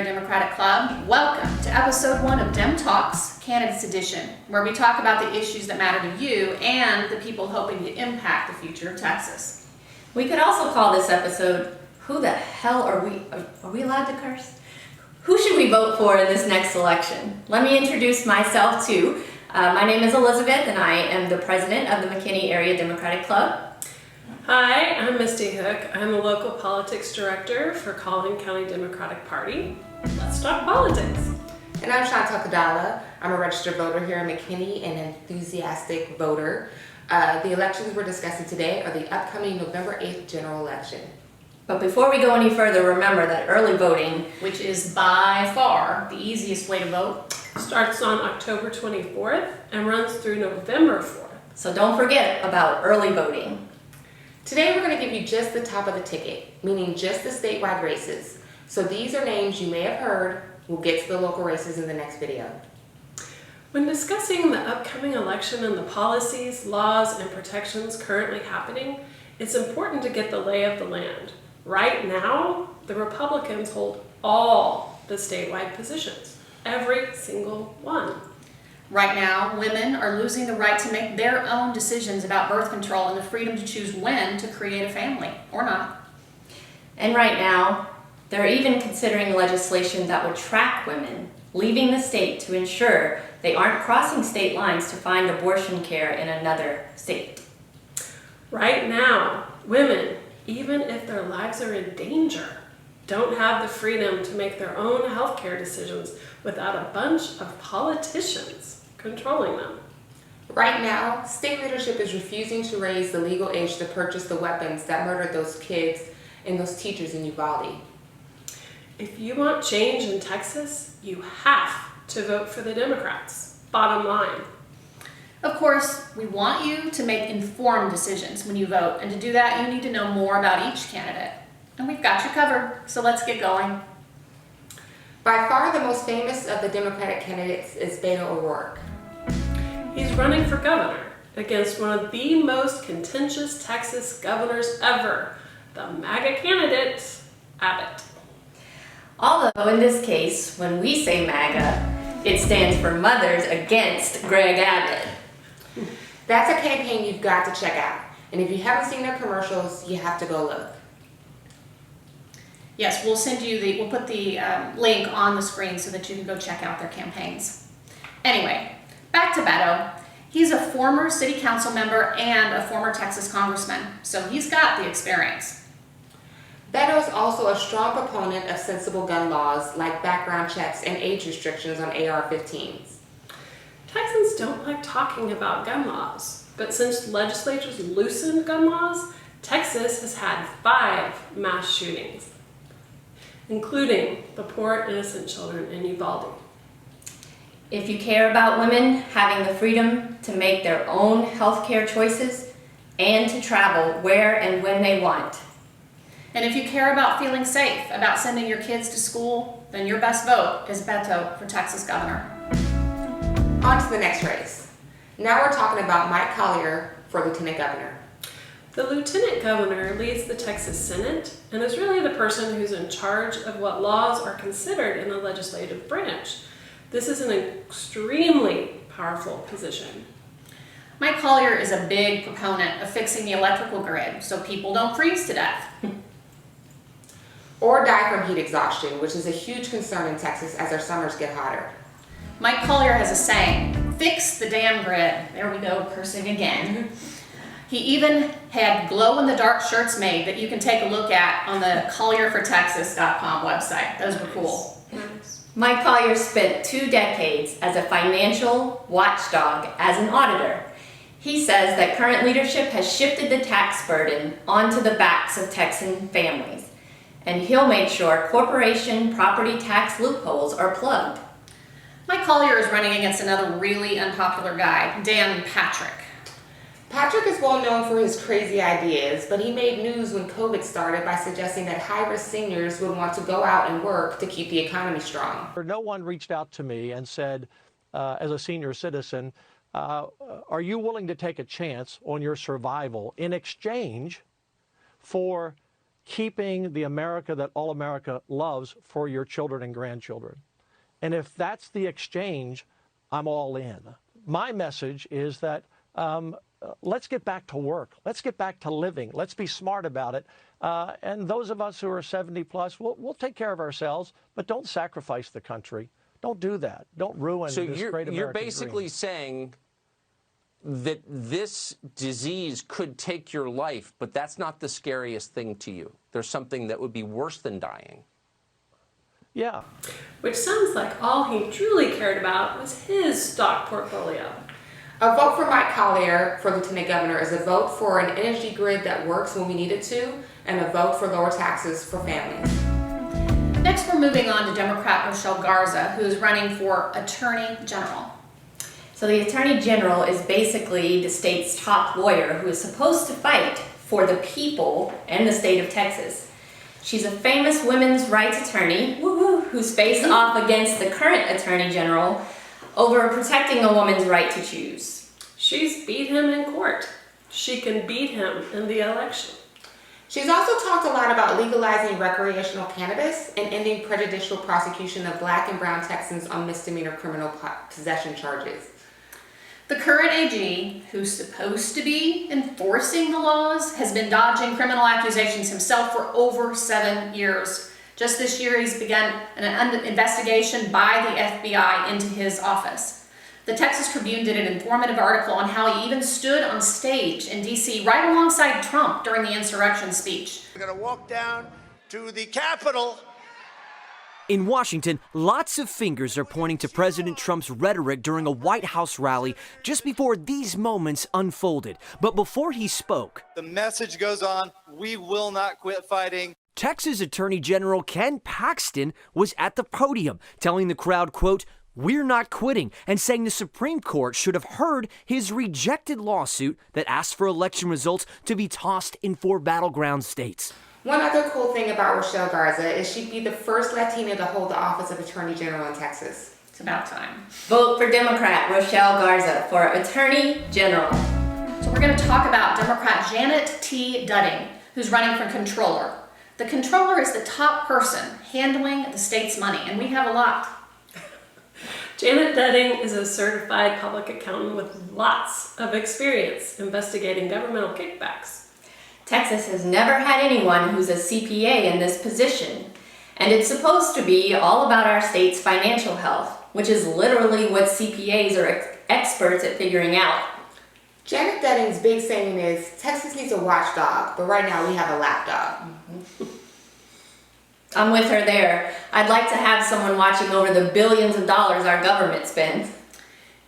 Area Democratic Club. Welcome to episode 1 of Dem Talks, Candidates Edition, where we talk about the issues that matter to you and the people hoping to impact the future of Texas. We could also call this episode, Who the hell are we? Are we allowed to curse? Who should we vote for in this next election? Let me introduce myself too. My name is Elizabeth and I am the president of the McKinney Area Democratic Club. Hi, I'm Misty Hook. I'm the local politics director for Collier County Democratic Party. Let's talk politics. And I'm Chantal Kadala. I'm a registered voter here in McKinney and an enthusiastic voter. The elections we're discussing today are the upcoming November 8th general election. But before we go any further, remember that early voting, Which is by far the easiest way to vote. Starts on October 24th and runs through November 4th. so don't forget about early voting. Today we're going to give you just the top of the ticket, meaning just the statewide races. So these are names you may have heard. We'll get to the local races in the next video. When discussing the upcoming election and the policies, laws, and protections currently happening, it's important to get the lay of the land. Right now, the Republicans hold all the statewide positions, every single one. Right now, women are losing the right to make their own decisions about birth control and the freedom to choose when to create a family or not. And right now, they're even considering legislation that would track women leaving the state to ensure they aren't crossing state lines to find abortion care in another state. Right now, women, even if their lives are in danger, don't have the freedom to make their own healthcare decisions without a bunch of politicians controlling them. Right now, state leadership is refusing to raise the legal age to purchase the weapons that murdered those kids and those teachers in Uvalde. If you want change in Texas, you have to vote for the Democrats. Bottom line. Of course, we want you to make informed decisions when you vote, and to do that, you need to know more about each candidate. And we've got you covered, so let's get going. By far the most famous of the Democratic candidates is Beto O'Rourke. He's running for governor against one of the most contentious Texas governors ever, the MAGA candidate, Abbott. Although in this case, when we say MAGA, it stands for Mothers Against Greg Abbott. That's a campaign you've got to check out. And if you haven't seen their commercials, you have to go look. Yes, we'll put the link on the screen so that you can go check out their campaigns. Anyway, back to Beto. He's a former city council member and a former Texas congressman, so he's got the experience. Beto is also a strong proponent of sensible gun laws like background checks and age restrictions on AR-15s. Texans don't like talking about gun laws, but since legislatures loosened gun laws, Texas has had 5 mass shootings, including the poor innocent children in Uvalde. If you care about women having the freedom to make their own healthcare choices and to travel where and when they want, And if you care about feeling safe about sending your kids to school, then your best vote is Beto for Texas governor. On to the next race. Now we're talking about Mike Collier for lieutenant governor. The lieutenant governor leads the Texas Senate and is really the person who's in charge of what laws are considered in the legislative branch. This is an extremely powerful position. Mike Collier is a big proponent of fixing the electrical grid so people don't freeze to death. Or die from heat exhaustion, which is a huge concern in Texas as our summers get hotter. Mike Collier has a saying, fix the damn grid. There we go, cursing again. He even had glow-in-the-dark shirts made that you can take a look at on the collierfortexas.com website. Those were cool. Mike Collier spent 2 decades as a financial watchdog as an auditor. He says that current leadership has shifted the tax burden onto the backs of Texan families, and he'll make sure corporation property tax loopholes are plugged. Mike Collier is running against another really unpopular guy, Dan Patrick. Patrick is well known for his crazy ideas, but he made news when COVID started by suggesting that high-risk seniors would want to go out and work to keep the economy strong. No one reached out to me and said, as a senior citizen, are you willing to take a chance on your survival in exchange for keeping the America that all America loves for your children and grandchildren. And if that's the exchange, I'm all in. My message is that let's get back to work. Let's get back to living. Let's be smart about it. And those of us who are 70 plus, we'll take care of ourselves, but don't sacrifice the country. Don't do that. Don't ruin this great American dream. You're basically saying that this disease could take your life, but that's not the scariest thing to you. There's something that would be worse than dying. Yeah. Which sounds like all he truly cared about was his stock portfolio. A vote for Mike Collier for Lieutenant Governor is a vote for an energy grid that works when we need it to, and a vote for lower taxes for families. Next, we're moving on to Democrat Rochelle Garza, who is running for Attorney General. So the Attorney General is basically the state's top lawyer who is supposed to fight for the people and the state of Texas. She's a famous women's rights attorney who's faced off against the current Attorney General over protecting a woman's right to choose. She's beat him in court. She can beat him in the election. She's also talked a lot about legalizing recreational cannabis and ending prejudicial prosecution of Black and brown Texans on misdemeanor criminal possession charges. The current AG, who's supposed to be enforcing the laws, has been dodging criminal accusations himself for over 7 years. Just this year, he's begun an investigation by the FBI into his office. The Texas Tribune did an informative article on how he even stood on stage in D.C. right alongside Trump during the insurrection speech. We're going to walk down to the Capitol. In Washington, lots of fingers are pointing to President Trump's rhetoric during a White House rally just before these moments unfolded. But before he spoke, The message goes on, we will not quit fighting. Texas Attorney General Ken Paxton was at the podium telling the crowd, quote, "We're not quitting," and saying the Supreme Court should have heard his rejected lawsuit that asked for election results to be tossed in 4 battleground states. One other cool thing about Rochelle Garza is she'd be the first Latina to hold the office of Attorney General in Texas. It's about time. Vote for Democrat Rochelle Garza for Attorney General. So we're going to talk about Democrat Janet T. Dudding, who's running for Controller. The Controller is the top person handling the state's money, and we have a lot. Janet Dudding is a certified public accountant with lots of experience investigating governmental kickbacks. Texas has never had anyone who's a CPA in this position, and it's supposed to be all about our state's financial health, which is literally what CPAs are experts at figuring out. Janet Dudding's big saying is, Texas needs a watchdog, but right now we have a lapdog. I'm with her there. I'd like to have someone watching over the billions of dollars our government spends.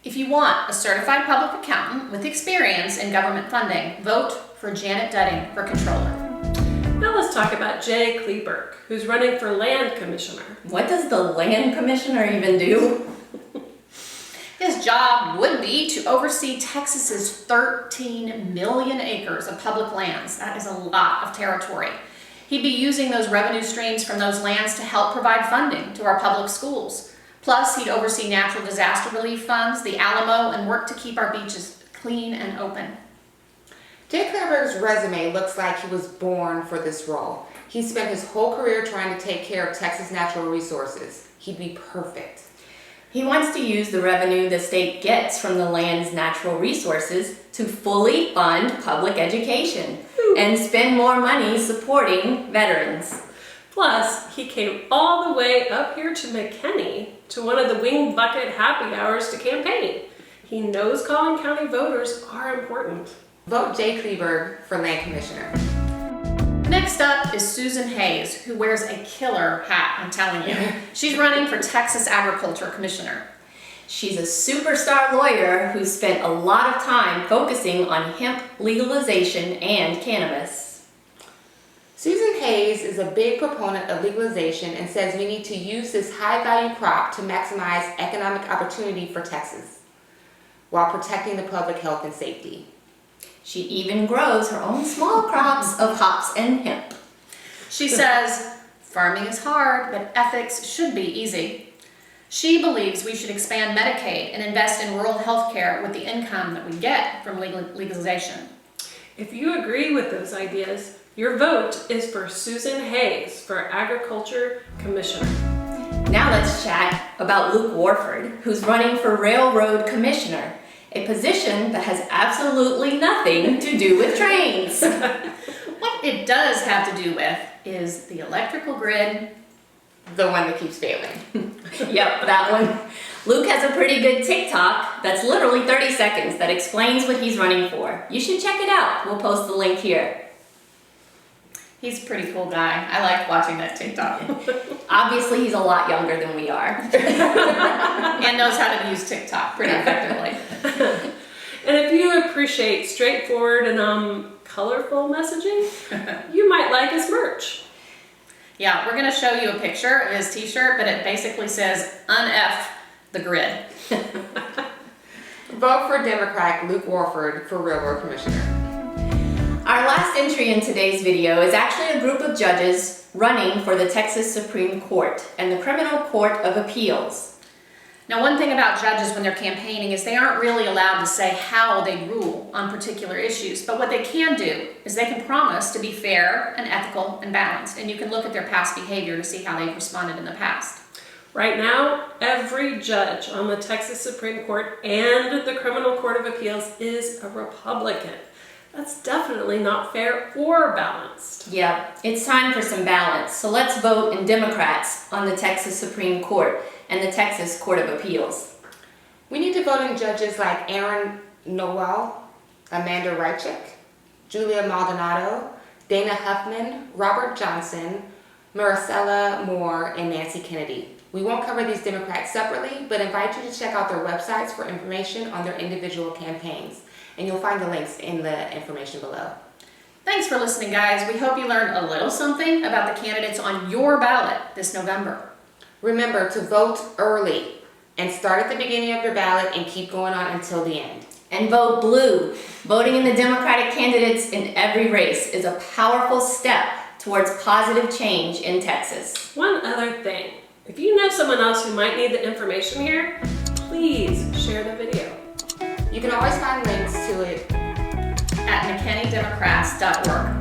If you want a certified public accountant with experience in government funding, vote for Janet Dudding for Controller. Now let's talk about Jay Kleeberg, who's running for Land Commissioner. What does the land commissioner even do? His job would be to oversee Texas's 13 million acres of public lands. That is a lot of territory. He'd be using those revenue streams from those lands to help provide funding to our public schools. Plus, he'd oversee natural disaster relief funds, the Alamo, and work to keep our beaches clean and open. Jay Kleeberg's resume looks like he was born for this role. He spent his whole career trying to take care of Texas natural resources. He'd be perfect. He wants to use the revenue the state gets from the land's natural resources to fully fund public education and spend more money supporting veterans. Plus, he came all the way up here to McKinney to one of the wing bucket happy hours to campaign. He knows Collin County voters are important. Vote Jay Kleeberg for Land Commissioner. Next up is Susan Hayes, who wears a killer hat, I'm telling you. She's running for Texas Agriculture Commissioner. She's a superstar lawyer who spent a lot of time focusing on hemp legalization and cannabis. Susan Hayes is a big proponent of legalization and says we need to use this high-value crop to maximize economic opportunity for Texas while protecting the public health and safety. She even grows her own small crops of hops and hemp. She says, farming is hard, but ethics should be easy. She believes we should expand Medicaid and invest in rural health care with the income that we get from legalization. If you agree with those ideas, Your vote is for Susan Hayes for Agriculture Commissioner. Now let's chat about Luke Warford, who's running for Railroad Commissioner, a position that has absolutely nothing to do with trains. What it does have to do with is the electrical grid. The one that keeps failing. Yep, that one. Luke has a pretty good TikTok that's literally 30 seconds that explains what he's running for. You should check it out. We'll post the link here. He's a pretty cool guy. I like watching that TikTok. Obviously, he's a lot younger than we are. And knows how to use TikTok pretty effectively. And if you appreciate straightforward and colorful messaging, you might like his merch. Yeah, we're gonna show you a picture of his t-shirt, but it basically says, "Un-F the grid." Vote for Democrat Luke Warford for Railroad Commissioner. Our last entry in today's video is actually a group of judges running for the Texas Supreme Court and the Criminal Court of Appeals. Now, one thing about judges when they're campaigning is they aren't really allowed to say how they rule on particular issues, but what they can do is they can promise to be fair and ethical and balanced, and you can look at their past behavior to see how they've responded in the past. Right now, every judge on the Texas Supreme Court and the Criminal Court of Appeals is a Republican. That's definitely not fair or balanced. Yeah, it's time for some balance. So let's vote in Democrats on the Texas Supreme Court and the Texas Court of Appeals. We need to vote in judges like Aaron Noel, Amanda Reichik, Julia Maldonado, Dana Huffman, Robert Johnson, Maricela Moore, and Nancy Kennedy. We won't cover these Democrats separately, but invite you to check out their websites for information on their individual campaigns. And you'll find the links in the information below. Thanks for listening, guys. We hope you learned a little something about the candidates on your ballot this November. Remember to vote early and start at the beginning of your ballot and keep going on until the end. And vote blue. Voting in the Democratic candidates in every race is a powerful step towards positive change in Texas. One other thing, if you know someone else who might need the information here, please share the video. You can always find links to it at McKinney Democrats.org.